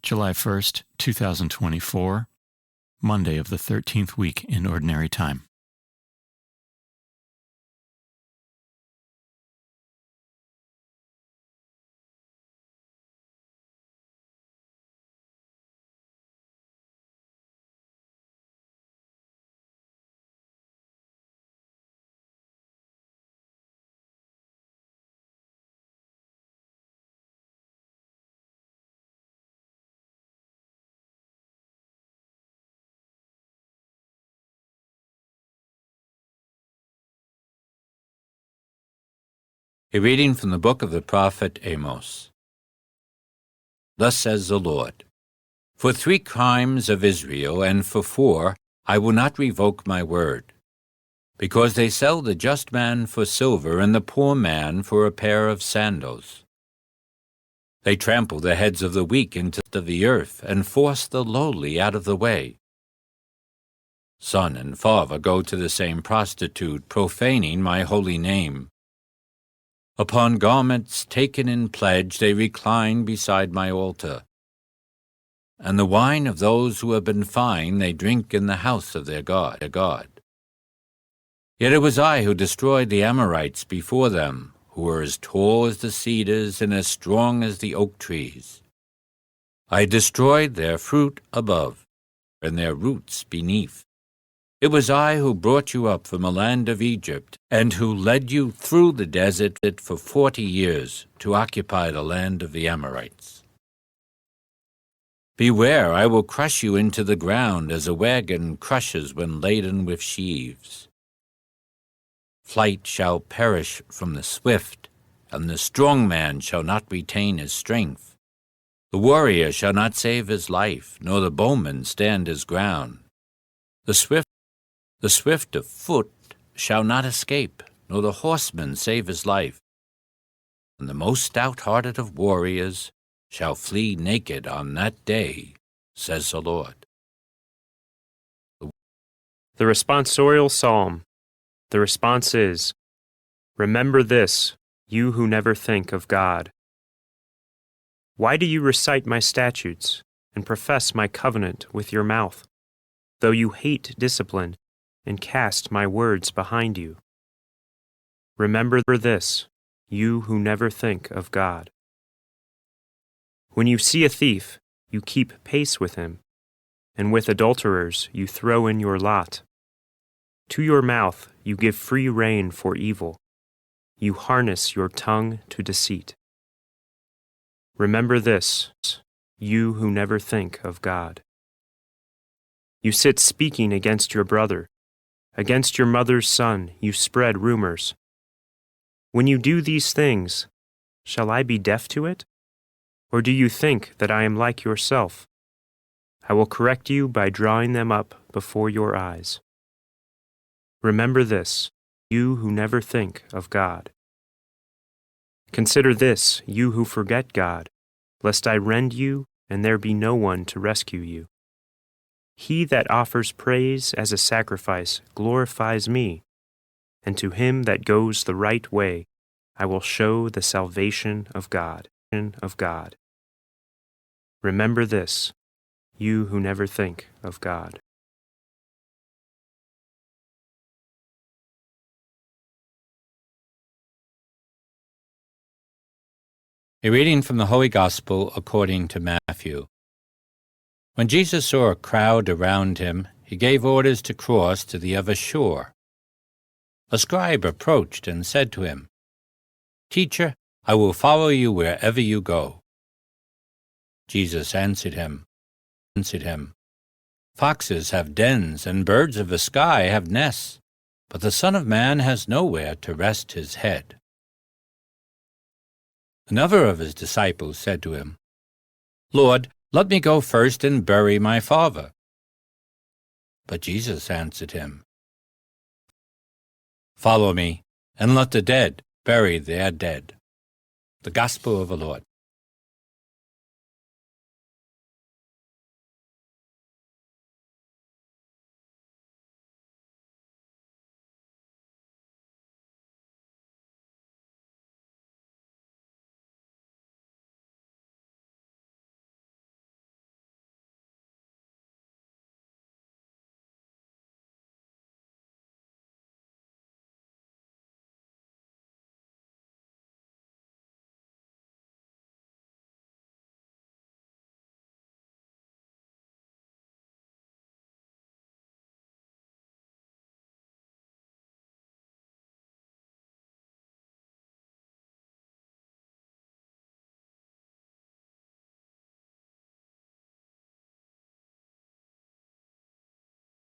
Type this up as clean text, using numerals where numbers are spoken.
July 1st, 2024, Monday of the 13th week in Ordinary Time. A reading from the book of the prophet Amos. Thus says the Lord, For 3 crimes of Israel, and for 4, I will not revoke my word, because they sell the just man for silver, and the poor man for a pair of sandals. They trample the heads of the weak into the earth, and force the lowly out of the way. Son and father go to the same prostitute, profaning my holy name. Upon garments taken in pledge they recline beside my altar. And the wine of those who have been fined they drink in the house of their God. Yet it was I who destroyed the Amorites before them, who were as tall as the cedars and as strong as the oak trees. I destroyed their fruit above, and their roots beneath. It was I who brought you up from the land of Egypt, and who led you through the desert for 40 years to occupy the land of the Amorites. Beware, I will crush you into the ground as a wagon crushes when laden with sheaves. Flight shall perish from the swift, and the strong man shall not retain his strength. The warrior shall not save his life, nor the bowman stand his ground. The swift of foot shall not escape, nor the horseman save his life. And the most stout-hearted of warriors shall flee naked on that day, says the Lord. The responsorial psalm. The response is, Remember this, you who never think of God. Why do you recite my statutes and profess my covenant with your mouth, though you hate discipline and cast my words behind you? Remember this, you who never think of God. When you see a thief, you keep pace with him, and with adulterers you throw in your lot. To your mouth you give free rein for evil. You harness your tongue to deceit. Remember this, you who never think of God. You sit speaking against your brother. Against your mother's son you spread rumors. When you do these things, shall I be deaf to it? Or do you think that I am like yourself? I will correct you by drawing them up before your eyes. Remember this, you who never think of God. Consider this, you who forget God, lest I rend you and there be no one to rescue you. He that offers praise as a sacrifice glorifies me, and to him that goes the right way I will show the salvation of God. Remember this, you who never think of God. A reading from the Holy Gospel according to Matthew. When Jesus saw a crowd around him, he gave orders to cross to the other shore. A scribe approached and said to him, Teacher, I will follow you wherever you go. Jesus answered him, Foxes have dens, and birds of the sky have nests, but the Son of Man has nowhere to rest his head. Another of his disciples said to him, Lord, let me go first and bury my father. But Jesus answered him, Follow me, and let the dead bury their dead. The Gospel of the Lord.